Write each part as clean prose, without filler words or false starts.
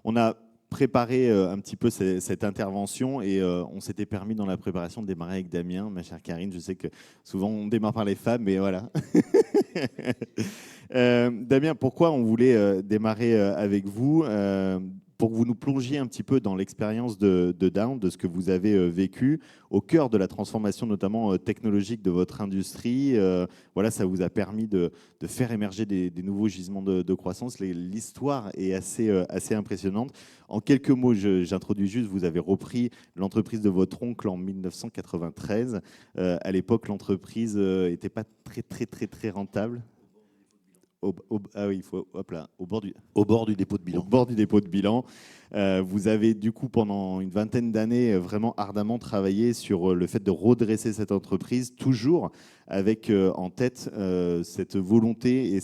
On a préparé un petit peu cette intervention et on s'était permis dans la préparation de démarrer avec Damien, ma chère Karine. Je sais que souvent on démarre par les femmes, mais voilà. Damien, pourquoi on voulait démarrer avec vous pour que vous nous plongiez un petit peu dans l'expérience de Down, de ce que vous avez vécu, au cœur de la transformation notamment technologique de votre industrie. Voilà, ça vous a permis de faire émerger des nouveaux gisements de croissance. L'histoire est assez impressionnante. En quelques mots, j'introduis juste, vous avez repris l'entreprise de votre oncle en 1993. À l'époque, l'entreprise n'était pas très rentable. Ah oui, il faut, hop là, Au bord du dépôt de au bilan. bord du dépôt de bilan. Vous avez du coup pendant une vingtaine d'années vraiment ardemment travaillé sur le fait de redresser cette entreprise, toujours avec en tête cette volonté et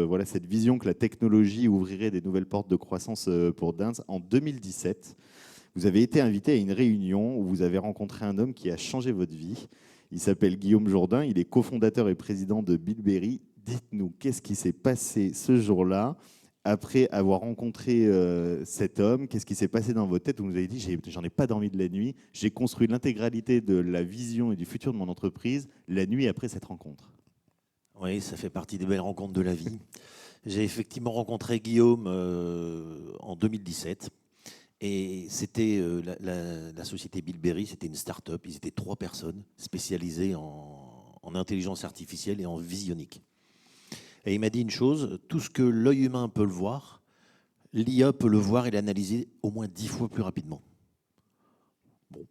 voilà, cette vision que la technologie ouvrirait des nouvelles portes de croissance pour Dins. En 2017, vous avez été invité à une réunion où vous avez rencontré un homme qui a changé votre vie. Il s'appelle Guillaume Jourdain, il est cofondateur et président de Bilberry. Dites-nous, qu'est-ce qui s'est passé ce jour-là après avoir rencontré cet homme? Qu'est-ce qui s'est passé dans votre tête? Vous nous avez dit, j'en ai pas dormi de la nuit, j'ai construit l'intégralité de la vision et du futur de mon entreprise la nuit après cette rencontre. Oui, ça fait partie des belles rencontres de la vie. J'ai effectivement rencontré Guillaume en 2017. Et c'était la société Bilberry, c'était une start-up. Ils étaient 3 personnes spécialisées en intelligence artificielle et en visionique. Et il m'a dit une chose, tout ce que l'œil humain peut le voir, l'IA peut le voir et l'analyser au moins 10 fois plus rapidement. Bon.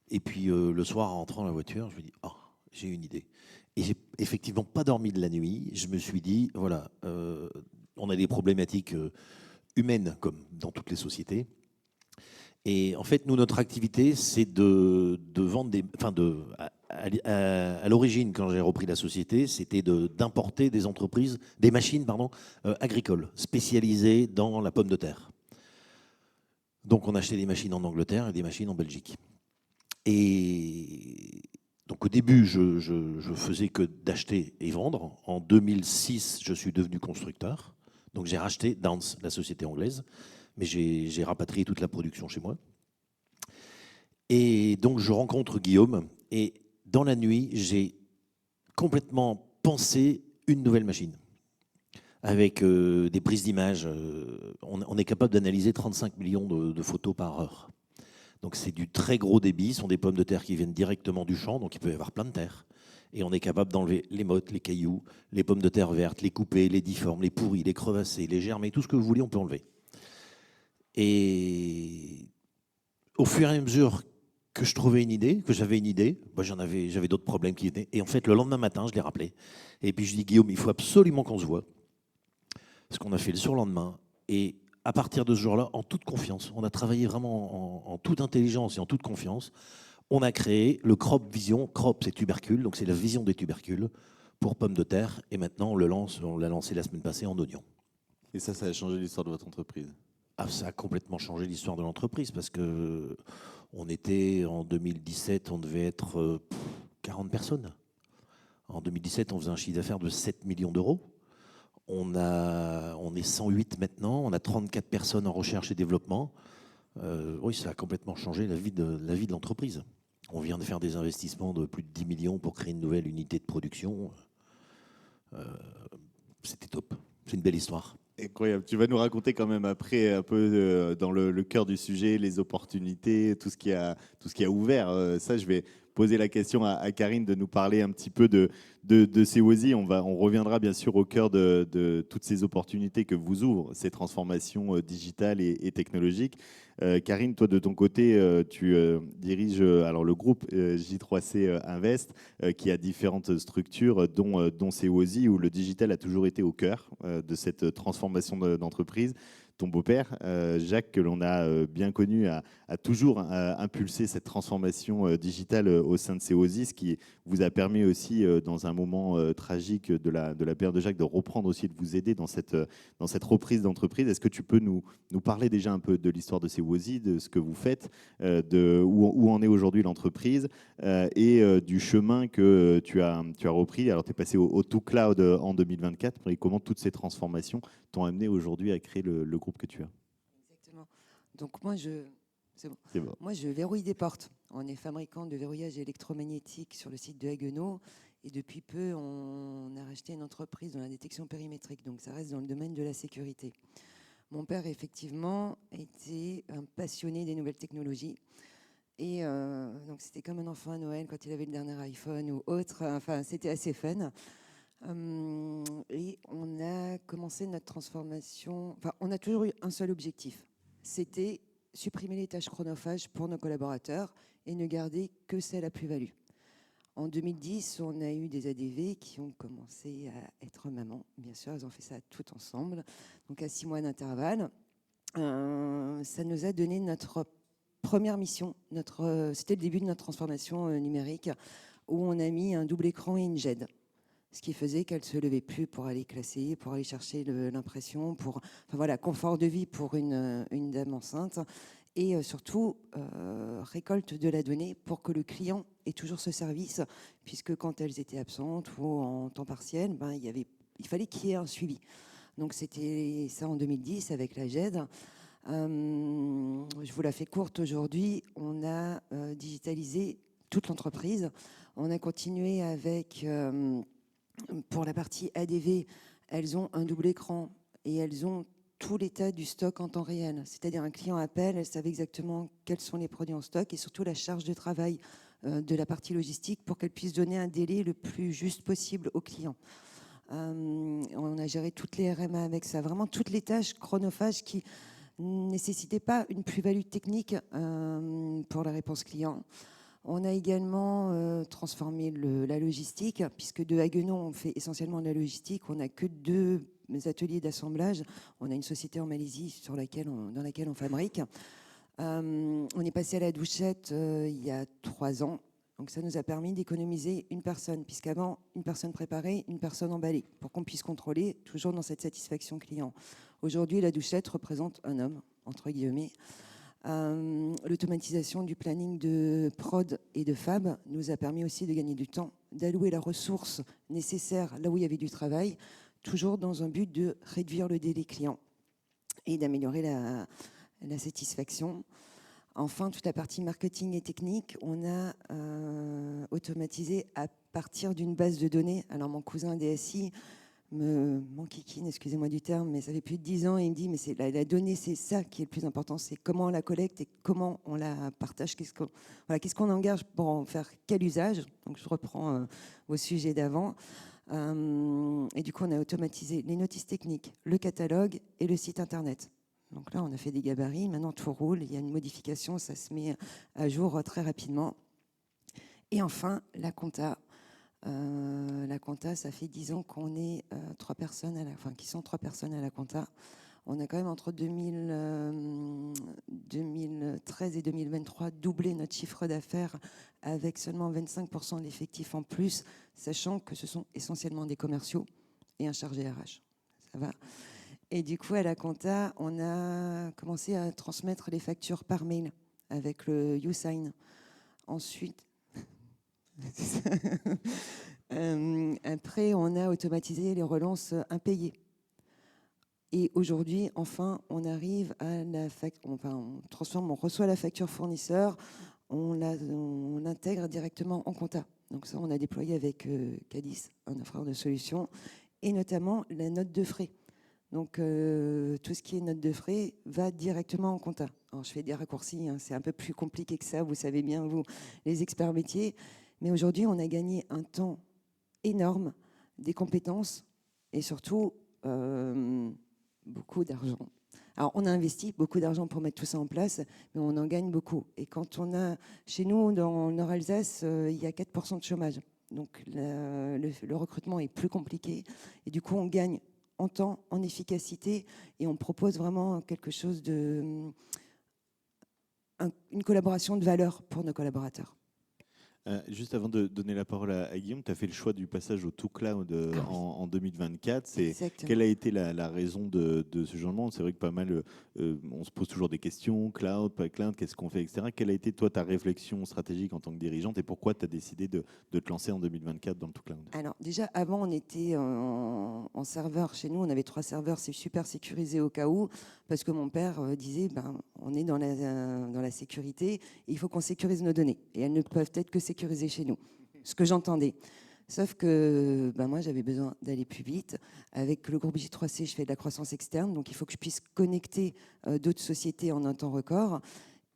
Et puis le soir, en rentrant dans la voiture, je me dis, oh, j'ai une idée. Et j'ai effectivement pas dormi de la nuit. Je me suis dit, voilà, on a des problématiques humaines comme dans toutes les sociétés. Et en fait, nous, notre activité, c'est de vendre des... Enfin, à l'origine, quand j'ai repris la société, c'était d'importer des entreprises, des machines, pardon, agricoles, spécialisées dans la pomme de terre. Donc, on achetait des machines en Angleterre et des machines en Belgique. Et donc, au début, je faisais que d'acheter et vendre. En 2006, je suis devenu constructeur. Donc, j'ai racheté Downs, la société anglaise. Mais j'ai rapatrié toute la production chez moi. Et donc, je rencontre Guillaume. Et dans la nuit, j'ai complètement pensé une nouvelle machine. Avec des prises d'images. On est capable d'analyser 35 millions de photos par heure. Donc, c'est du très gros débit. Ce sont des pommes de terre qui viennent directement du champ. Donc, il peut y avoir plein de terre. Et on est capable d'enlever les mottes, les cailloux, les pommes de terre vertes, les couper, les difformes, les pourris, les crevassés, les germés, tout ce que vous voulez, on peut enlever. Et au fur et à mesure que je trouvais une idée, que j'avais une idée, bah j'avais d'autres problèmes qui venaient. Et en fait, le lendemain matin, je l'ai rappelé. Et puis je dis, Guillaume, il faut absolument qu'on se voit. Ce qu'on a fait le surlendemain. Et à partir de ce jour-là, en toute confiance, on a travaillé vraiment en toute intelligence et en toute confiance. On a créé le Crop Vision. Crop, c'est tubercule, donc c'est la vision des tubercules pour pommes de terre. Et maintenant, on l'a lancé la semaine passée en oignon. Et ça a changé l'histoire de votre entreprise? Ah, ça a complètement changé l'histoire de l'entreprise parce que on était en 2017, on devait être 40 personnes. En 2017, on faisait un chiffre d'affaires de 7 millions d'euros. On est 108 maintenant, on a 34 personnes en recherche et développement. Oui, ça a complètement changé la vie de l'entreprise. On vient de faire des investissements de plus de 10 millions pour créer une nouvelle unité de production. C'était top. C'est une belle histoire. Incroyable. Tu vas nous raconter quand même après un peu dans le cœur du sujet, les opportunités, tout ce qui a ouvert. Ça, je vais poser la question à Karine de nous parler un petit peu de Sewozi. On reviendra bien sûr au cœur de toutes ces opportunités que vous ouvrent ces transformations digitales et technologiques. Karine, toi de ton côté, tu diriges alors le groupe J3C Invest qui a différentes structures, dont Sewozi, où le digital a toujours été au cœur de cette transformation d'entreprise. Ton beau-père, Jacques, que l'on a bien connu, a toujours impulsé cette transformation digitale au sein de Sewozi, ce qui vous a permis aussi, dans un moment tragique de la perte de Jacques, de reprendre aussi et de vous aider dans cette reprise d'entreprise. Est-ce que tu peux nous parler déjà un peu de l'histoire de Sewozi, de ce que vous faites, où en est aujourd'hui l'entreprise et du chemin que tu as repris? Alors, tu es passé au To Cloud en 2024, et comment toutes ces transformations t'ont amené aujourd'hui à créer le groupe groupe que tu as. Exactement. Donc moi, c'est bon. C'est bon. Moi, je verrouille des portes. On est fabricant de verrouillage électromagnétique sur le site de Haguenau. Et depuis peu, on a racheté une entreprise dans la détection périmétrique. Donc ça reste dans le domaine de la sécurité. Mon père, effectivement, était un passionné des nouvelles technologies. Et donc c'était comme un enfant à Noël quand il avait le dernier iPhone ou autre. Enfin, c'était assez fun. Et on a commencé notre transformation. Enfin, on a toujours eu un seul objectif. C'était supprimer les tâches chronophages pour nos collaborateurs et ne garder que celles à plus-value. En 2010, on a eu des ADV qui ont commencé à être mamans. Bien sûr, elles ont fait ça toutes ensemble, donc à 6 mois d'intervalle. Ça nous a donné notre première mission. C'était le début de notre transformation numérique, où on a mis un double écran et une GED. Ce qui faisait qu'elle ne se levait plus pour aller classer, pour aller chercher l'impression, enfin voilà, confort de vie pour une dame enceinte. Et surtout, récolte de la donnée pour que le client ait toujours ce service, puisque quand elles étaient absentes ou en temps partiel, il fallait qu'il y ait un suivi. Donc c'était ça en 2010 avec la GED. Je vous la fais courte aujourd'hui. On a digitalisé toute l'entreprise. On a continué avec, pour la partie ADV, elles ont un double écran et elles ont tout l'état du stock en temps réel. C'est-à-dire un client appelle, elles savent exactement quels sont les produits en stock et surtout la charge de travail de la partie logistique pour qu'elles puissent donner un délai le plus juste possible au client. On a géré toutes les RMA avec ça, vraiment toutes les tâches chronophages qui nécessitaient pas une plus-value technique pour la réponse client. On a également transformé la logistique, puisque de Haguenau, on fait essentiellement de la logistique. On n'a que 2 ateliers d'assemblage. On a une société en Malaisie dans laquelle on fabrique. On est passé à la douchette il y a 3 ans. Donc ça nous a permis d'économiser une personne, puisqu'avant, une personne préparée, une personne emballée, pour qu'on puisse contrôler, toujours dans cette satisfaction client. Aujourd'hui, la douchette représente un homme, entre guillemets. L'automatisation du planning de prod et de fab nous a permis aussi de gagner du temps, d'allouer la ressource nécessaire là où il y avait du travail, toujours dans un but de réduire le délai client et d'améliorer la satisfaction. Enfin, toute la partie marketing et technique, on a automatisé à partir d'une base de données. Alors mon cousin DSI m'enquiquine, excusez-moi du terme, mais ça fait plus de 10 ans et il me dit, mais la donnée, c'est ça qui est le plus important, c'est comment on la collecte et comment on la partage, qu'est-ce qu'on engage pour en faire quel usage. Donc je reprends au sujet d'avant. Et du coup, on a automatisé les notices techniques, le catalogue et le site internet. Donc là, on a fait des gabarits, maintenant tout roule, il y a une modification, ça se met à jour très rapidement. Et enfin, la compta. La compta, ça fait 10 ans qu'on est 3 personnes, qui sont 3 personnes à la compta. On a quand même entre 2013 et 2023 doublé notre chiffre d'affaires avec seulement 25% d'effectifs en plus, sachant que ce sont essentiellement des commerciaux et un chargé RH. Ça va. Et du coup, à la compta, on a commencé à transmettre les factures par mail avec le YouSign. Ensuite, après, on a automatisé les relances impayées. Et aujourd'hui, enfin, on arrive à on reçoit la facture fournisseur, on l'intègre directement en compta. Donc ça, on a déployé avec Cadis, un offreur de solutions, et notamment la note de frais. Donc tout ce qui est note de frais va directement en compta. Alors je fais des raccourcis, hein, c'est un peu plus compliqué que ça, vous savez bien, vous, les experts métiers. Mais aujourd'hui, on a gagné un temps énorme, des compétences et surtout beaucoup d'argent. Alors, on a investi beaucoup d'argent pour mettre tout ça en place, mais on en gagne beaucoup. Et quand on a, chez nous, dans Nord-Alsace, il y a 4% de chômage. Donc, le recrutement est plus compliqué. Et du coup, on gagne en temps, en efficacité, et on propose vraiment quelque chose une collaboration de valeur pour nos collaborateurs. Juste avant de donner la parole à Guillaume, tu as fait le choix du passage au tout cloud en 2024. Quelle a été la raison de ce changement? C'est vrai que pas mal, on se pose toujours des questions, cloud, pas cloud, qu'est-ce qu'on fait, etc. Quelle a été, toi, ta réflexion stratégique en tant que dirigeante et pourquoi tu as décidé de te lancer en 2024 dans le tout cloud? Alors déjà, avant, on était en serveur chez nous. On avait 3 serveurs, c'est super sécurisé au cas où, parce que mon père disait, on est dans la sécurité, et il faut qu'on sécurise nos données. Et elles ne peuvent être que sécurisées chez nous. Ce que j'entendais. Sauf que moi, j'avais besoin d'aller plus vite. Avec le groupe J3C, je fais de la croissance externe, donc il faut que je puisse connecter d'autres sociétés en un temps record.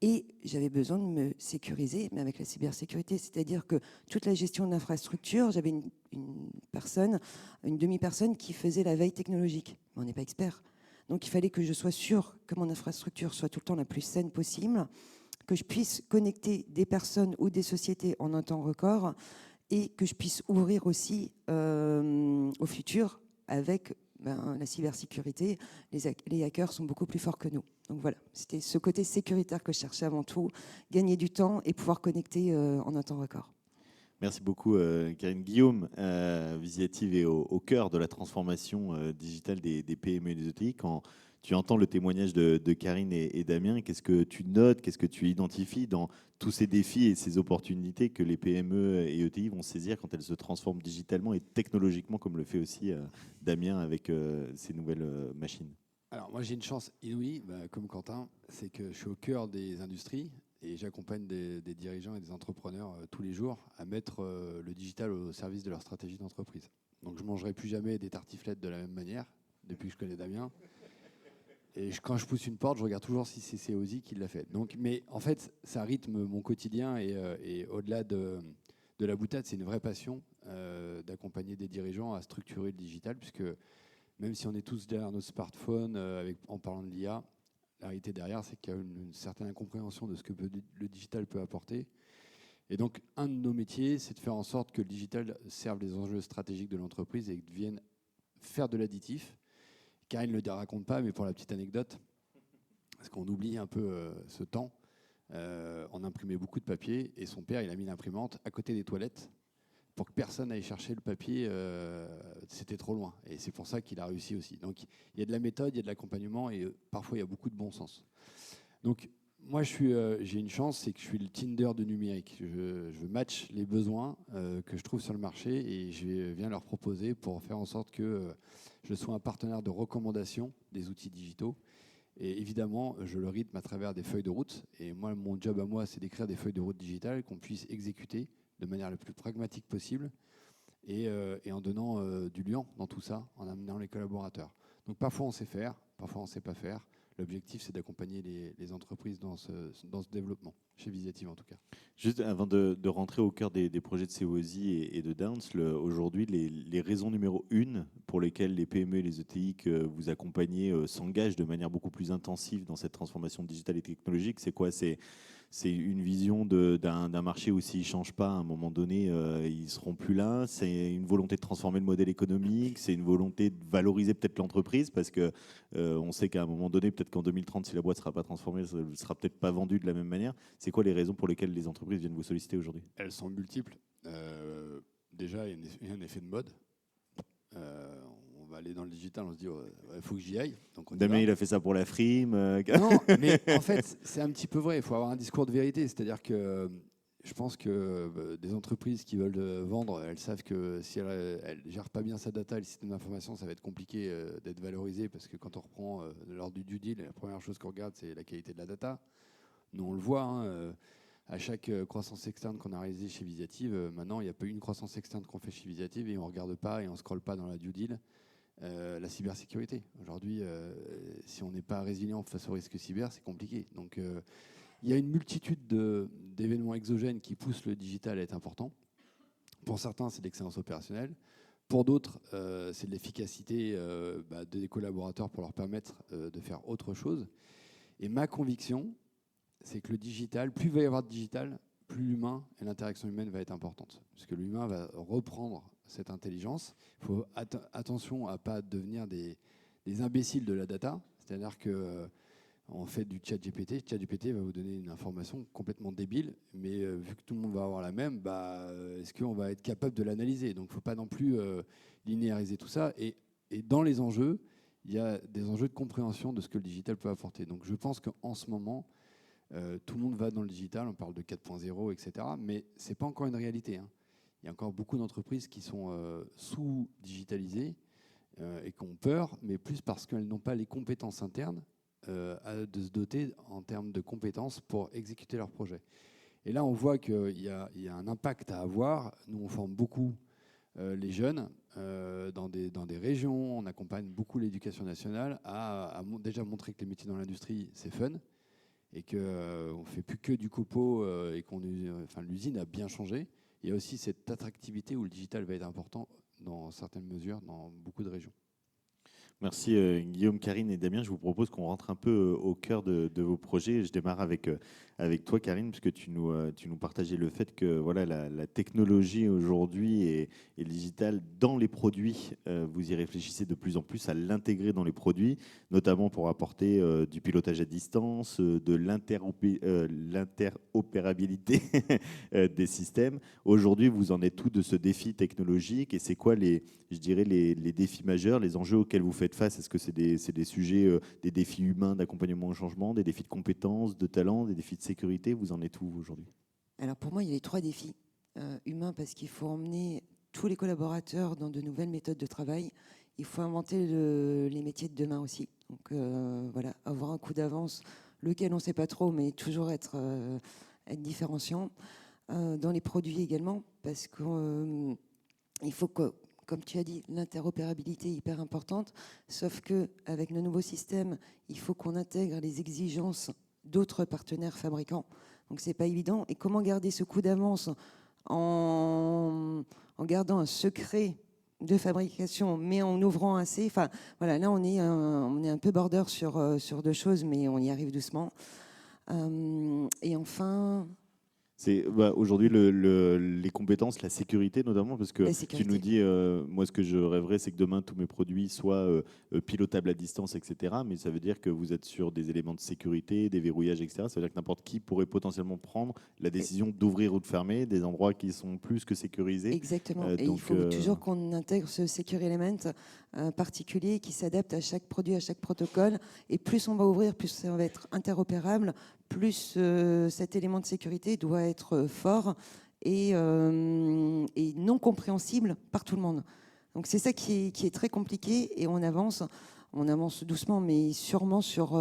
Et j'avais besoin de me sécuriser, mais avec la cybersécurité, c'est-à-dire que toute la gestion de l'infrastructure, j'avais une demi-personne qui faisait la veille technologique. Mais on n'est pas expert. Donc il fallait que je sois sûr que mon infrastructure soit tout le temps la plus saine possible, que je puisse connecter des personnes ou des sociétés en un temps record et que je puisse ouvrir aussi au futur avec la cybersécurité. Les hackers sont beaucoup plus forts que nous. Donc voilà, c'était ce côté sécuritaire que je cherchais avant tout, gagner du temps et pouvoir connecter en un temps record. Merci beaucoup, Karine. Guillaume, Visiative est au cœur de la transformation digitale des PME et des ETI. Quand tu entends le témoignage de Karine et Damien, qu'est-ce que tu notes, qu'est-ce que tu identifies dans tous ces défis et ces opportunités que les PME et ETI vont saisir quand elles se transforment digitalement et technologiquement, comme le fait aussi Damien avec ces nouvelles machines? Alors moi j'ai une chance inouïe, comme Quentin, c'est que je suis au cœur des industries et j'accompagne des dirigeants et des entrepreneurs tous les jours à mettre le digital au service de leur stratégie d'entreprise. Donc je ne mangerai plus jamais des tartiflettes de la même manière, depuis que je connais Damien. Et quand je pousse une porte, je regarde toujours si c'est Ozzy qui l'a fait. Donc, mais en fait, ça rythme mon quotidien et au-delà de la boutade, c'est une vraie passion d'accompagner des dirigeants à structurer le digital, puisque même si on est tous derrière nos smartphones en parlant de l'IA, la réalité derrière, c'est qu'il y a une certaine incompréhension de ce que le digital peut apporter. Et donc, un de nos métiers, c'est de faire en sorte que le digital serve les enjeux stratégiques de l'entreprise et vienne faire de l'additif. Karine ne le raconte pas, mais pour la petite anecdote, parce qu'on oublie un peu ce temps, on imprimait beaucoup de papier et son père, il a mis l'imprimante à côté des toilettes pour que personne n'aille chercher le papier, c'était trop loin. Et c'est pour ça qu'il a réussi aussi. Donc il y a de la méthode, il y a de l'accompagnement et parfois il y a beaucoup de bon sens. Donc moi j'ai une chance, c'est que je suis le Tinder du numérique. Je match les besoins que je trouve sur le marché et je viens leur proposer pour faire en sorte que je sois un partenaire de recommandation des outils digitaux. Et évidemment, je le rythme à travers des feuilles de route. Et moi, mon job à moi, c'est d'écrire des feuilles de route digitales qu'on puisse exécuter de manière la plus pragmatique possible et en donnant du liant dans tout ça, en amenant les collaborateurs. Donc parfois on sait faire, parfois on ne sait pas faire. L'objectif, c'est d'accompagner les entreprises dans ce développement, chez Visiative en tout cas. Juste avant de rentrer au cœur des projets de COSI et de Downs, aujourd'hui, les raisons numéro 1 pour lesquelles les PME et les ETI que vous accompagnez s'engagent de manière beaucoup plus intensive dans cette transformation digitale et technologique, c'est quoi? C'est une vision d'un marché où s'il ne change pas, à un moment donné, ils ne seront plus là. C'est une volonté de transformer le modèle économique. C'est une volonté de valoriser peut-être l'entreprise parce que on sait qu'à un moment donné, peut-être qu'en 2030, si la boîte ne sera pas transformée, elle ne sera peut-être pas vendue de la même manière. C'est quoi les raisons pour lesquelles les entreprises viennent vous solliciter aujourd'hui? Elles sont multiples. Déjà, il y a un effet de mode. On va aller dans le digital, on se dit, il faut que j'y aille. Donc Damien, il a fait ça pour la frime. Non, mais en fait, c'est un petit peu vrai. Il faut avoir un discours de vérité. C'est-à-dire que je pense que des entreprises qui veulent vendre, elles savent que si elles ne gèrent pas bien sa data et le système d'information, ça va être compliqué d'être valorisé parce que quand on reprend lors du due deal, la première chose qu'on regarde, c'est la qualité de la data. Nous, on le voit. À chaque croissance externe qu'on a réalisée chez Visiative, maintenant, il n'y a pas une croissance externe qu'on fait chez Visiative et on ne regarde pas et on ne scrolle pas dans la due deal. La cybersécurité. Aujourd'hui, si on n'est pas résilient face aux risques cyber, c'est compliqué. Donc, il y a une multitude d'événements exogènes qui poussent le digital à être important. Pour certains, c'est de l'excellence opérationnelle. Pour d'autres, c'est de l'efficacité des collaborateurs pour leur permettre de faire autre chose. Et ma conviction, c'est que le digital, plus il va y avoir de digital, plus l'humain et l'interaction humaine va être importante. Parce que l'humain va reprendre cette intelligence. Il faut attention à ne pas devenir des imbéciles de la data. C'est-à-dire que on fait du chat GPT. Chat GPT va vous donner une information complètement débile, mais vu que tout le monde va avoir la même, est-ce qu'on va être capable de l'analyser? Donc il ne faut pas non plus linéariser tout ça. Et dans les enjeux, il y a des enjeux de compréhension de ce que le digital peut apporter. Donc je pense qu'en ce moment, tout le monde va dans le digital, on parle de 4.0, etc. Mais ce n'est pas encore une réalité, hein. Il y a encore beaucoup d'entreprises qui sont sous-digitalisées et qui ont peur, mais plus parce qu'elles n'ont pas les compétences internes de se doter en termes de compétences pour exécuter leurs projets. Et là, on voit qu'il y a un impact à avoir. Nous, on forme beaucoup les jeunes dans des régions. On accompagne beaucoup l'éducation nationale à déjà montrer que les métiers dans l'industrie, c'est fun et qu'on ne fait plus que du copeau et l'usine a bien changé. Il y a aussi cette attractivité où le digital va être important dans certaines mesures, dans beaucoup de régions. Merci Guillaume, Karine et Damien. Je vous propose qu'on rentre un peu au cœur de vos projets. Je démarre avec toi, Karine, puisque tu nous partageais le fait que voilà, la technologie aujourd'hui et le digital dans les produits, vous y réfléchissez de plus en plus à l'intégrer dans les produits, notamment pour apporter du pilotage à distance, de l'interopérabilité des systèmes. Aujourd'hui, vous en êtes où de ce défi technologique et c'est quoi les défis majeurs, les enjeux auxquels vous faites face? Est-ce que c'est des sujets, des défis humains d'accompagnement au changement, des défis de compétences, de talents, des défis de sécurité? Vous en êtes où aujourd'hui? Alors pour moi, il y a les 3 défis. Humains, parce qu'il faut emmener tous les collaborateurs dans de nouvelles méthodes de travail. Il faut inventer les métiers de demain aussi. Donc voilà, avoir un coup d'avance, lequel on ne sait pas trop, mais toujours être différenciant. Dans les produits également, parce qu'il faut que, comme tu as dit, l'interopérabilité est hyper importante, sauf qu'avec le nouveau système, il faut qu'on intègre les exigences d'autres partenaires fabricants. Donc, ce n'est pas évident. Et comment garder ce coup d'avance en gardant un secret de fabrication, mais en ouvrant assez. Enfin, voilà, là, on est un peu border sur 2 choses, mais on y arrive doucement. Et enfin... C'est aujourd'hui les compétences, la sécurité notamment, parce que tu nous dis, moi ce que je rêverais, c'est que demain tous mes produits soient pilotables à distance, etc. Mais ça veut dire que vous êtes sur des éléments de sécurité, des verrouillages, etc. Ça veut dire que n'importe qui pourrait potentiellement prendre la décision d'ouvrir ou de fermer des endroits qui sont plus que sécurisés. Exactement. Et donc, il faut toujours qu'on intègre ce secure element particulier qui s'adapte à chaque produit, à chaque protocole. Et plus on va ouvrir, plus ça va être interopérable, plus cet élément de sécurité doit être fort et non compréhensible par tout le monde. Donc c'est ça qui est très compliqué et on avance doucement mais sûrement sur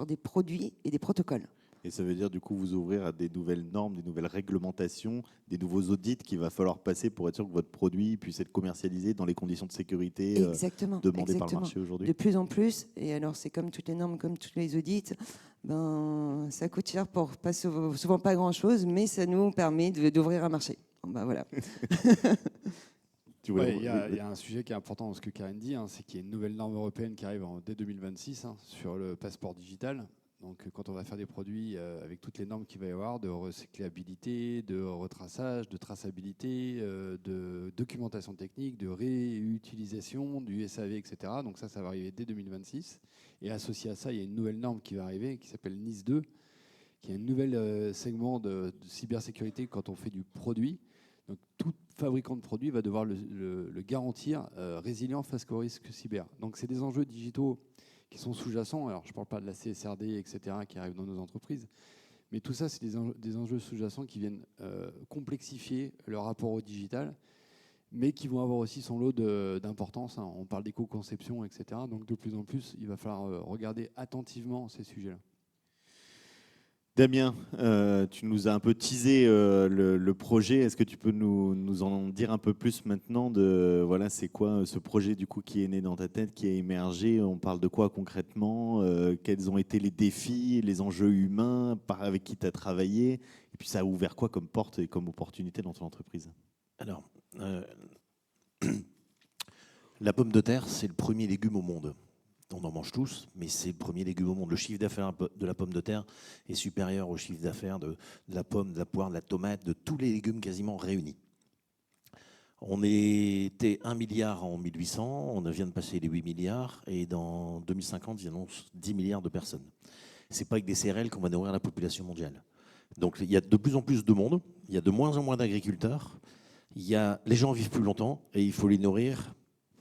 des produits et des protocoles. Et ça veut dire du coup vous ouvrir à des nouvelles normes, des nouvelles réglementations, des nouveaux audits qu'il va falloir passer pour être sûr que votre produit puisse être commercialisé dans les conditions de sécurité demandées par le marché aujourd'hui. De plus en plus, et alors c'est comme toutes les normes, comme tous les audits, ça coûte cher pour souvent pas grand-chose, mais ça nous permet d'ouvrir un marché. Voilà. Il y a un sujet qui est important dans ce que Karine dit, c'est qu'il y a une nouvelle norme européenne qui arrive dès 2026 sur le passeport digital. Donc, quand on va faire des produits avec toutes les normes qu'il va y avoir de recyclabilité, de retraçage, de traçabilité, de documentation technique, de réutilisation, du SAV, etc. Donc ça va arriver dès 2026. Et associé à ça, il y a une nouvelle norme qui va arriver qui s'appelle NIS 2, qui est un nouvel segment de cybersécurité quand on fait du produit. Donc, tout fabricant de produit va devoir le garantir résilient face au risque cyber. Donc, c'est des enjeux digitaux qui sont sous-jacents. Alors, je ne parle pas de la CSRD, etc., qui arrivent dans nos entreprises, mais tout ça, c'est des enjeux sous-jacents qui viennent complexifier le rapport au digital, mais qui vont avoir aussi son lot d'importance. On parle d'éco-conception, etc. Donc, de plus en plus, il va falloir regarder attentivement ces sujets-là. Damien, tu nous as un peu teasé le projet. Est-ce que tu peux nous en dire un peu plus maintenant voilà, c'est quoi ce projet du coup qui est né dans ta tête, qui a émergé? On parle de quoi concrètement? Quels ont été les défis, les enjeux humains, avec qui tu as travaillé? Et puis ça a ouvert quoi comme porte et comme opportunité dans ton entreprise? Alors, la pomme de terre, c'est le premier légume au monde. On en mange tous, mais c'est le premier légume au monde. Le chiffre d'affaires de la pomme de terre est supérieur au chiffre d'affaires de la pomme, de la poire, de la tomate, de tous les légumes quasiment réunis. On était 1 milliard en 1800, on vient de passer les 8 milliards, et dans 2050, ils annoncent 10 milliards de personnes. C'est pas avec des CRL qu'on va nourrir la population mondiale. Donc il y a de plus en plus de monde, il y a de moins en moins d'agriculteurs, les gens vivent plus longtemps et il faut les nourrir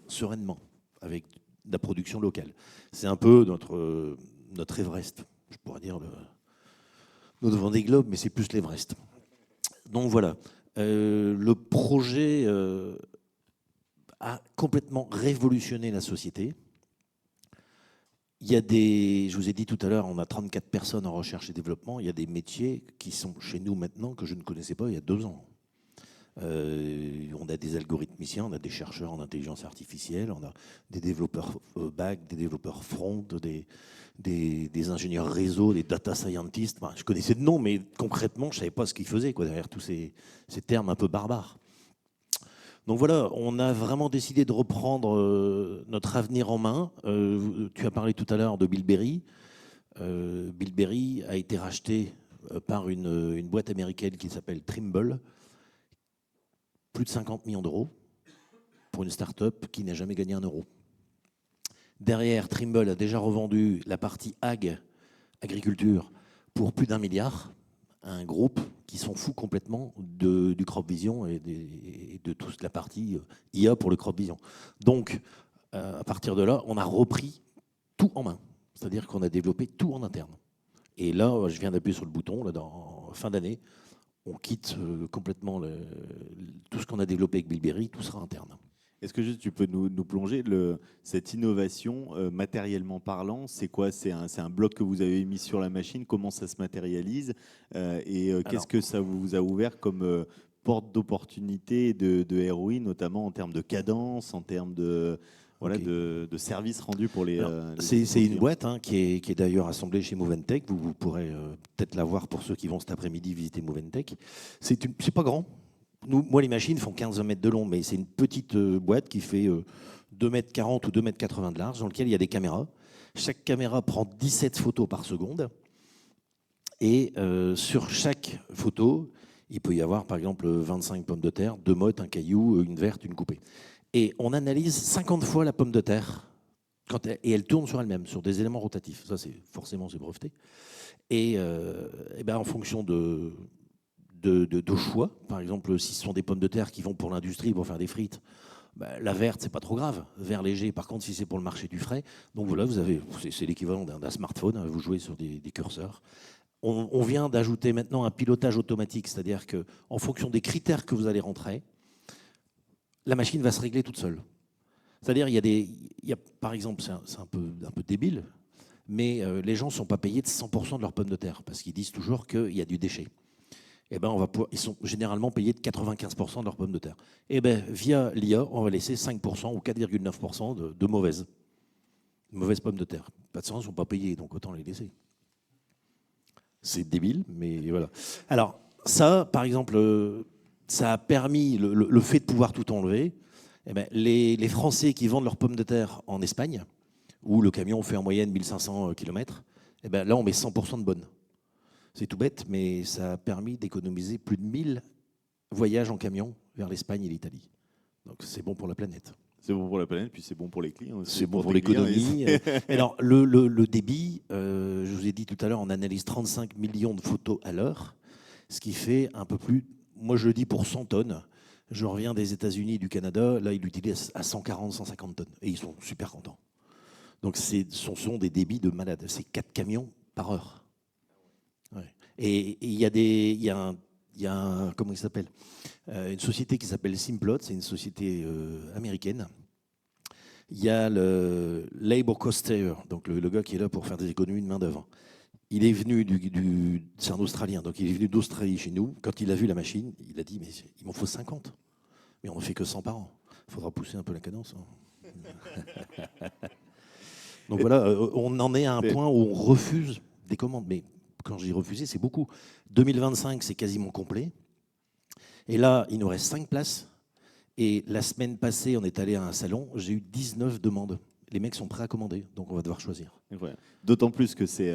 sereinement avec de la production locale. C'est un peu notre Everest, je pourrais dire notre Vendée Globe, mais c'est plus l'Everest. Donc voilà, le projet a complètement révolutionné la société. Il y a je vous ai dit tout à l'heure, on a 34 personnes en recherche et développement. Il y a des métiers qui sont chez nous maintenant que je ne connaissais pas il y a 2 ans. On a des algorithmiciens, on a des chercheurs en intelligence artificielle, on a des développeurs back, des développeurs front, des ingénieurs réseau, des data scientists. Enfin, je connaissais de nom, mais concrètement, je ne savais pas ce qu'ils faisaient derrière tous ces termes un peu barbares. Donc voilà, on a vraiment décidé de reprendre notre avenir en main. Tu as parlé tout à l'heure de BillBerry. BillBerry a été racheté par une boîte américaine qui s'appelle Trimble. Plus de 50 millions d'euros pour une start-up qui n'a jamais gagné 1 euro. Derrière, Trimble a déjà revendu la partie agriculture, pour plus d'1 milliard à un groupe qui s'en fout complètement du crop vision et de toute la partie IA pour le crop vision. Donc, à partir de là, on a repris tout en main. C'est-à-dire qu'on a développé tout en interne. Et là, je viens d'appuyer sur le bouton, là, dans fin d'année, on quitte complètement tout ce qu'on a développé avec BillBerry, tout sera interne. Est-ce que juste tu peux nous plonger cette innovation, matériellement parlant, c'est quoi? C'est un bloc que vous avez mis sur la machine, comment ça se matérialise qu'est-ce que ça vous a ouvert comme porte d'opportunité de ROI, notamment en termes de cadence, en termes de services rendus pour les... c'est une boîte qui est d'ailleurs assemblée chez Moventech. Vous pourrez peut-être la voir pour ceux qui vont cet après-midi visiter Moventech. C'est pas grand. Moi, les machines font 15 mètres de long, mais c'est une petite boîte qui fait 2,40 m ou 2,80 m de large, dans laquelle il y a des caméras. Chaque caméra prend 17 photos par seconde. Et sur chaque photo, il peut y avoir, par exemple, 25 pommes de terre, 2 mottes, un caillou, une verte, une coupée. Et on analyse 50 fois la pomme de terre et elle tourne sur elle-même, sur des éléments rotatifs. Ça, c'est breveté. Et, en fonction de choix, par exemple, si ce sont des pommes de terre qui vont pour l'industrie pour faire des frites, la verte, c'est pas trop grave. Vert léger, par contre, si c'est pour le marché du frais. Donc voilà, c'est l'équivalent d'un smartphone. Vous jouez sur des curseurs. On vient d'ajouter maintenant un pilotage automatique, c'est-à-dire qu'en fonction des critères que vous allez rentrer, la machine va se régler toute seule. C'est-à-dire, par exemple, c'est un peu débile, mais les gens ne sont pas payés de 100% de leurs pommes de terre, parce qu'ils disent toujours qu'il y a du déchet. Ils sont généralement payés de 95% de leurs pommes de terre. Via l'IA, on va laisser 5% ou 4,9% de mauvaises pommes de terre. Pas de sens, ils ne sont pas payés, donc autant les laisser. C'est débile, mais voilà. Alors, ça, par exemple... ça a permis le fait de pouvoir tout enlever. Les Français qui vendent leurs pommes de terre en Espagne, où le camion fait en moyenne 1500 km, là, on met 100% de bonnes. C'est tout bête, mais ça a permis d'économiser plus de 1000 voyages en camion vers l'Espagne et l'Italie. Donc, c'est bon pour la planète. C'est bon pour la planète, puis c'est bon pour les clients aussi. C'est bon pour l'économie. Alors, le débit, je vous ai dit tout à l'heure, on analyse 35 millions de photos à l'heure, ce qui fait un peu plus... Moi, je le dis pour 100 tonnes. Je reviens des États-Unis et du Canada. Là, ils l'utilisent à 140, 150 tonnes. Et ils sont super contents. Donc, ce sont des débits de malades. C'est 4 camions par heure. Ouais. Et il y a comment il s'appelle, une société qui s'appelle Simplot. C'est une société américaine. Il y a le Labor Cost Saver, donc le gars qui est là pour faire des économies de main-d'œuvre. Il est venu c'est un Australien, donc il est venu d'Australie chez nous. Quand il a vu la machine, il a dit, mais il m'en faut 50. Mais on ne fait que 100 par an. Il faudra pousser un peu la cadence. Donc voilà, on en est à un point où on refuse des commandes. Mais quand j'ai refusé, c'est beaucoup. 2025, c'est quasiment complet. Et là, il nous reste 5 places. Et la semaine passée, on est allé à un salon, j'ai eu 19 demandes. Les mecs sont prêts à commander, donc on va devoir choisir. D'autant plus que c'est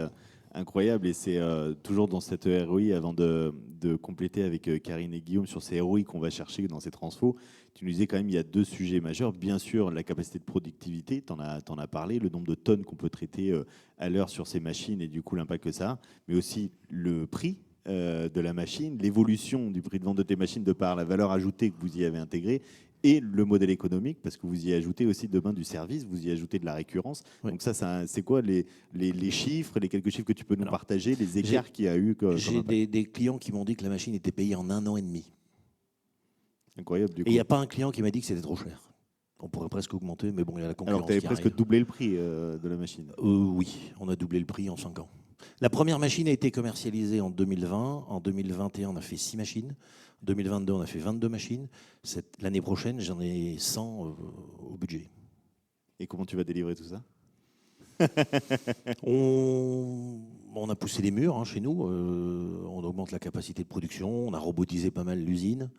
incroyable. Et c'est toujours dans cette ROI, avant de compléter avec Karine et Guillaume sur ces ROI qu'on va chercher dans ces transfos, tu nous disais quand même il y a 2 sujets majeurs. Bien sûr, la capacité de productivité, tu en as parlé, le nombre de tonnes qu'on peut traiter à l'heure sur ces machines et du coup l'impact que ça a, mais aussi le prix de la machine, l'évolution du prix de vente de tes machines de par la valeur ajoutée que vous y avez intégrée et le modèle économique, parce que vous y ajoutez aussi demain du service, vous y ajoutez de la récurrence. Oui. Donc ça c'est quoi les chiffres, les quelques chiffres que tu peux nous partager, les écarts qu'il y a eu J'ai des clients qui m'ont dit que la machine était payée en 1 an et demi. Incroyable, du coup. Et il n'y a pas un client qui m'a dit que c'était trop cher. On pourrait presque augmenter, mais bon, il y a la concurrence. Alors, tu avais qui presque arrive. doublé le prix de la machine. Oui, on a doublé le prix en 5 ans. La première machine a été commercialisée en 2020. En 2021, on a fait 6 machines. En 2022, on a fait 22 machines. L'année prochaine, j'en ai 100 au budget. Et comment tu vas délivrer tout ça? On a poussé les murs chez nous. On augmente la capacité de production. On a robotisé pas mal l'usine.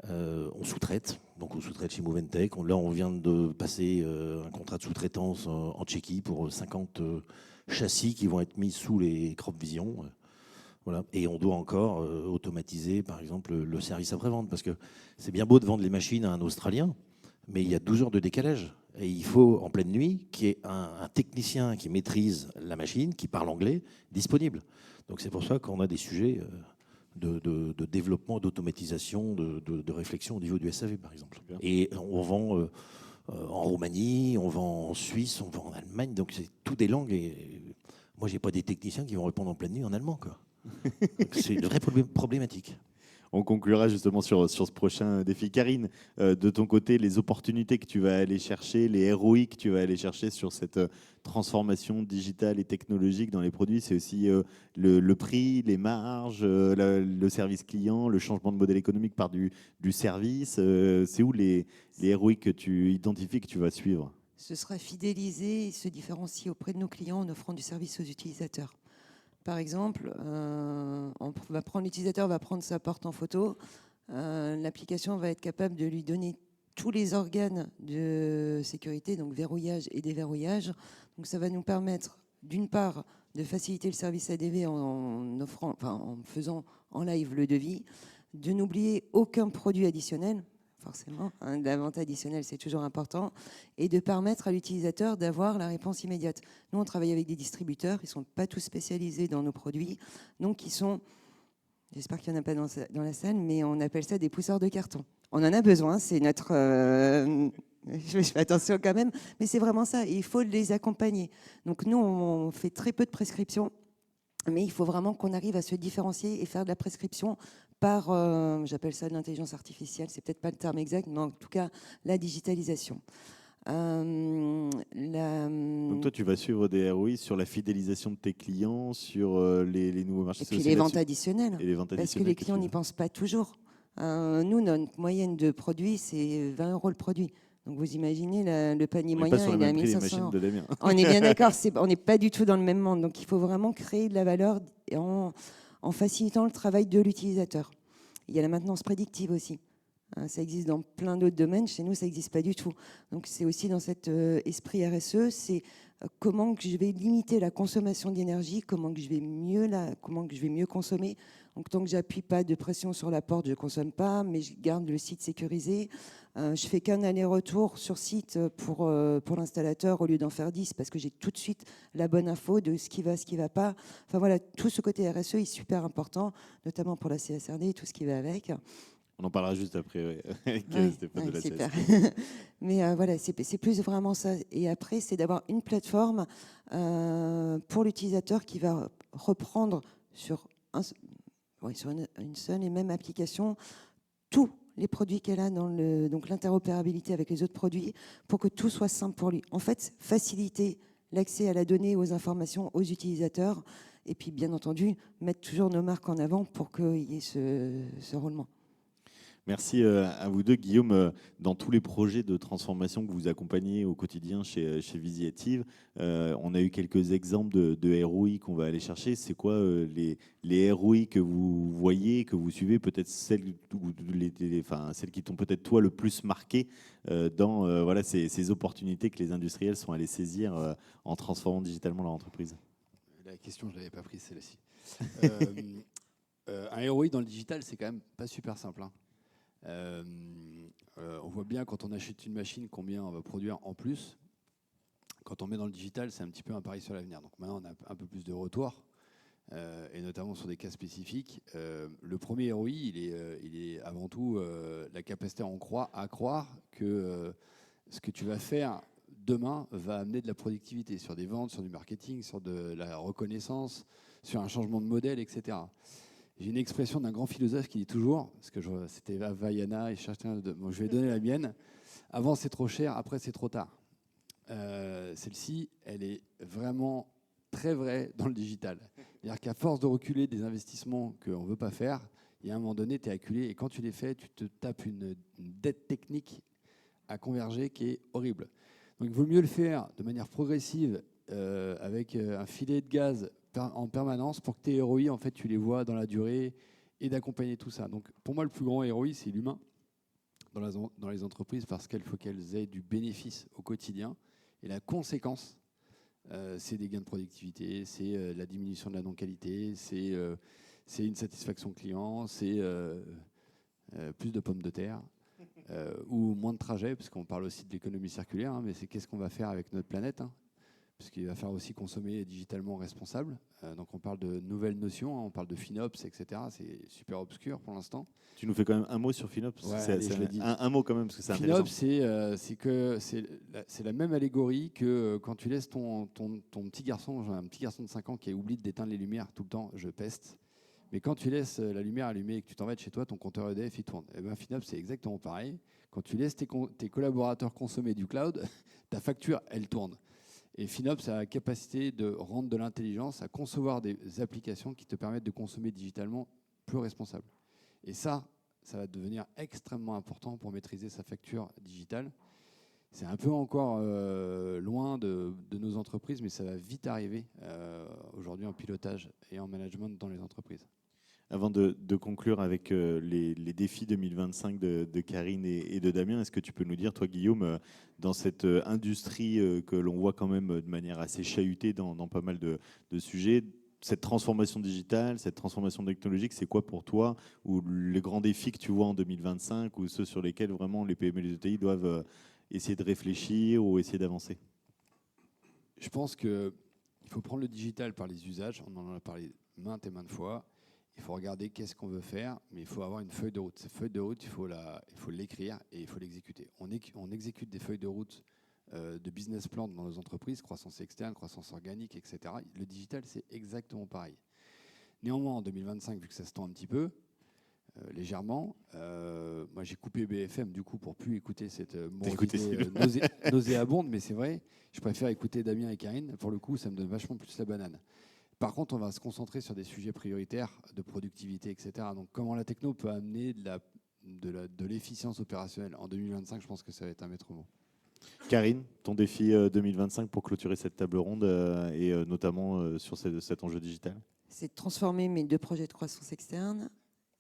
On sous-traite, donc on sous-traite chez Moventech. Là, on vient de passer un contrat de sous-traitance en Tchéquie pour 50 châssis qui vont être mis sous les Crop Vision. Voilà. Et on doit encore automatiser, par exemple, le service après-vente, parce que c'est bien beau de vendre les machines à un Australien, mais il y a 12 heures de décalage. Et il faut, en pleine nuit, qu'il y ait un technicien qui maîtrise la machine, qui parle anglais, disponible. Donc c'est pour ça qu'on a des sujets de développement, d'automatisation, de réflexion au niveau du SAV, par exemple. Et on vend en Roumanie, on vend en Suisse, on vend en Allemagne, donc c'est tout des langues. Et moi, j'ai pas des techniciens qui vont répondre en pleine nuit en allemand, quoi. C'est une vraie problématique. On conclura justement sur ce prochain défi. Karine, de ton côté, les opportunités que tu vas aller chercher, les ROI que tu vas aller chercher sur cette transformation digitale et technologique dans les produits, c'est aussi le prix, les marges, le service client, le changement de modèle économique par du service. C'est où les ROI que tu identifies, que tu vas suivre? Ce sera fidéliser et se différencier auprès de nos clients en offrant du service aux utilisateurs. Par exemple, l'utilisateur va prendre sa porte en photo, l'application va être capable de lui donner tous les organes de sécurité, donc verrouillage et déverrouillage. Donc ça va nous permettre, d'une part, de faciliter le service ADV en faisant en live le devis, de n'oublier aucun produit additionnel. Forcément, la vente additionnelle, c'est toujours important, et de permettre à l'utilisateur d'avoir la réponse immédiate. Nous, on travaille avec des distributeurs, ils ne sont pas tous spécialisés dans nos produits, donc ils sont, j'espère qu'il n'y en a pas dans la salle, mais on appelle ça des pousseurs de carton. On en a besoin, c'est notre... je fais attention quand même, mais c'est vraiment ça, il faut les accompagner. Donc nous, on fait très peu de prescriptions, mais il faut vraiment qu'on arrive à se différencier et faire de la prescription par, j'appelle ça de l'intelligence artificielle, c'est peut-être pas le terme exact, mais en tout cas la digitalisation. Donc toi, tu vas suivre des ROI sur la fidélisation de tes clients, sur les nouveaux marchés. Et puis les ventes additionnelles, parce que les clients n'y pensent pas toujours. Nous, notre moyenne de produit, c'est 20 € le produit. Donc vous imaginez, le panier moyen, il est à 1500 €. On est bien d'accord, on n'est pas du tout dans le même monde. Donc il faut vraiment créer de la valeur en facilitant le travail de l'utilisateur. Il y a la maintenance prédictive aussi. Ça existe dans plein d'autres domaines. Chez nous, ça n'existe pas du tout. Donc c'est aussi dans cet esprit RSE, c'est comment que je vais limiter la consommation d'énergie, comment que je vais mieux consommer. Donc tant que j'appuie pas de pression sur la porte, je consomme pas, mais je garde le site sécurisé. Je fais qu'un aller-retour sur site pour l'installateur au lieu d'en faire 10 parce que j'ai tout de suite la bonne info de ce qui va pas. Enfin voilà, tout ce côté RSE est super important, notamment pour la CSRD et tout ce qui va avec. On en parlera juste après avec Stéphane de la super. CSRD. Mais voilà, c'est plus vraiment ça. Et après, c'est d'avoir une plateforme pour l'utilisateur qui va reprendre sur une seule et même application tous les produits qu'elle a donc l'interopérabilité avec les autres produits pour que tout soit simple pour lui. En fait, faciliter l'accès à la donnée, aux informations, aux utilisateurs et puis bien entendu, mettre toujours nos marques en avant pour qu'il y ait ce roulement. Merci à vous deux. Guillaume, dans tous les projets de transformation que vous accompagnez au quotidien chez Visiative, on a eu quelques exemples de ROI qu'on va aller chercher. C'est quoi les ROI que vous voyez, que vous suivez, peut-être celles qui t'ont peut-être toi le plus marqué dans ces opportunités que les industriels sont allés saisir en transformant digitalement leur entreprise? La question, je ne l'avais pas prise, celle-ci. Un ROI dans le digital, c'est quand même pas super simple, hein. On voit bien quand on achète une machine combien on va produire en plus. Quand on met dans le digital, c'est un petit peu un pari sur l'avenir. Donc maintenant, on a un peu plus de retours, et notamment sur des cas spécifiques. Le premier ROI, il est avant tout la capacité à croire que ce que tu vas faire demain va amener de la productivité sur des ventes, sur du marketing, sur de la reconnaissance, sur un changement de modèle, etc. J'ai une expression d'un grand philosophe qui dit toujours, parce que c'était Vaiana, et bon, je vais donner la mienne, avant c'est trop cher, après c'est trop tard. Celle-ci, elle est vraiment très vraie dans le digital. C'est-à-dire qu'à force de reculer des investissements qu'on ne veut pas faire, il y a un moment donné, tu es acculé, et quand tu les fais, tu te tapes une dette technique à converger qui est horrible. Donc il vaut mieux le faire de manière progressive, avec un filet de gaz en permanence pour que tes ROI, en fait, tu les vois dans la durée et d'accompagner tout ça. Donc pour moi, le plus grand ROI, c'est l'humain dans les entreprises parce qu'il faut qu'elles aient du bénéfice au quotidien. Et la conséquence, c'est des gains de productivité, c'est la diminution de la non-qualité, c'est une satisfaction client, c'est plus de pommes de terre. Ou moins de trajets, parce qu'on parle aussi de l'économie circulaire, hein, mais c'est qu'est-ce qu'on va faire avec notre planète, hein, parce qu'il va falloir aussi consommer digitalement responsable. Donc on parle de nouvelles notions, hein, on parle de FinOps, etc. C'est super obscur pour l'instant. Tu nous fais quand même un mot sur FinOps. Ouais, c'est, allez, c'est je l'ai dit. un mot quand même, parce que c'est FinOps, intéressant. c'est la même allégorie que quand tu laisses ton petit garçon, j'ai un petit garçon de 5 ans qui oublie d'éteindre les lumières tout le temps, je peste. Mais quand tu laisses la lumière allumée et que tu t'en vas de chez toi, ton compteur EDF, il tourne. Et bien, FinOps, c'est exactement pareil. Quand tu laisses tes collaborateurs consommer du cloud, ta facture, elle tourne. Et FinOps a la capacité de rendre de l'intelligence, à concevoir des applications qui te permettent de consommer digitalement plus responsable. Et ça va devenir extrêmement important pour maîtriser sa facture digitale. C'est un peu encore loin de nos entreprises, mais ça va vite arriver aujourd'hui en pilotage et en management dans les entreprises. Avant de conclure avec les défis 2025 de Karine et de Damien, est-ce que tu peux nous dire, toi Guillaume, dans cette industrie que l'on voit quand même de manière assez chahutée dans pas mal de sujets, cette transformation digitale, cette transformation technologique, c'est quoi pour toi, ou les grands défis que tu vois en 2025, ou ceux sur lesquels vraiment les PME et les ETI doivent essayer de réfléchir ou essayer d'avancer? Je pense qu'il faut prendre le digital par les usages, on en a parlé maintes et maintes fois. Il faut regarder qu'est-ce qu'on veut faire, mais il faut avoir une feuille de route. Cette feuille de route, il faut l'écrire et il faut l'exécuter. On exécute des feuilles de route de business plan dans nos entreprises, croissance externe, croissance organique, etc. Le digital, c'est exactement pareil. Néanmoins, en 2025, vu que ça se tend un petit peu, légèrement, moi j'ai coupé BFM du coup pour plus écouter cette nauséabonde, mais c'est vrai, je préfère écouter Damien et Karine. Pour le coup, ça me donne vachement plus la banane. Par contre, on va se concentrer sur des sujets prioritaires de productivité, etc. Donc, comment la techno peut amener de l'efficience opérationnelle en 2025, je pense que ça va être un maître mot. Karine, ton défi 2025 pour clôturer cette table ronde et notamment sur cet enjeu digital? C'est de transformer mes 2 projets de croissance externe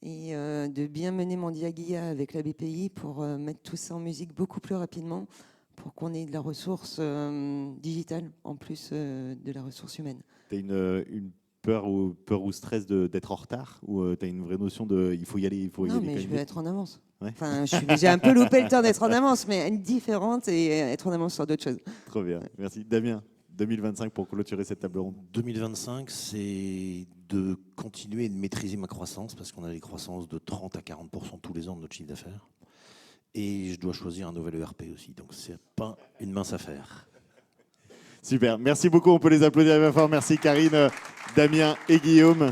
et de bien mener mon Diaguia avec la BPI pour mettre tout ça en musique beaucoup plus rapidement pour qu'on ait de la ressource digitale en plus de la ressource humaine. Tu as une peur ou stress d'être en retard, ou tu as une vraie notion de il faut y aller, il faut y aller? Non, mais je veux être en avance. Ouais. Enfin, j'ai un peu loupé le temps d'être en avance, mais être différente et être en avance sur d'autres choses. Trop bien, merci. Damien, 2025 pour clôturer cette table ronde. 2025, c'est de continuer et de maîtriser ma croissance, parce qu'on a des croissances de 30 à 40% tous les ans de notre chiffre d'affaires. Et je dois choisir un nouvel ERP aussi, donc c'est pas une mince affaire. Super, merci beaucoup, on peut les applaudir bien fort. Merci Karine, Damien et Guillaume.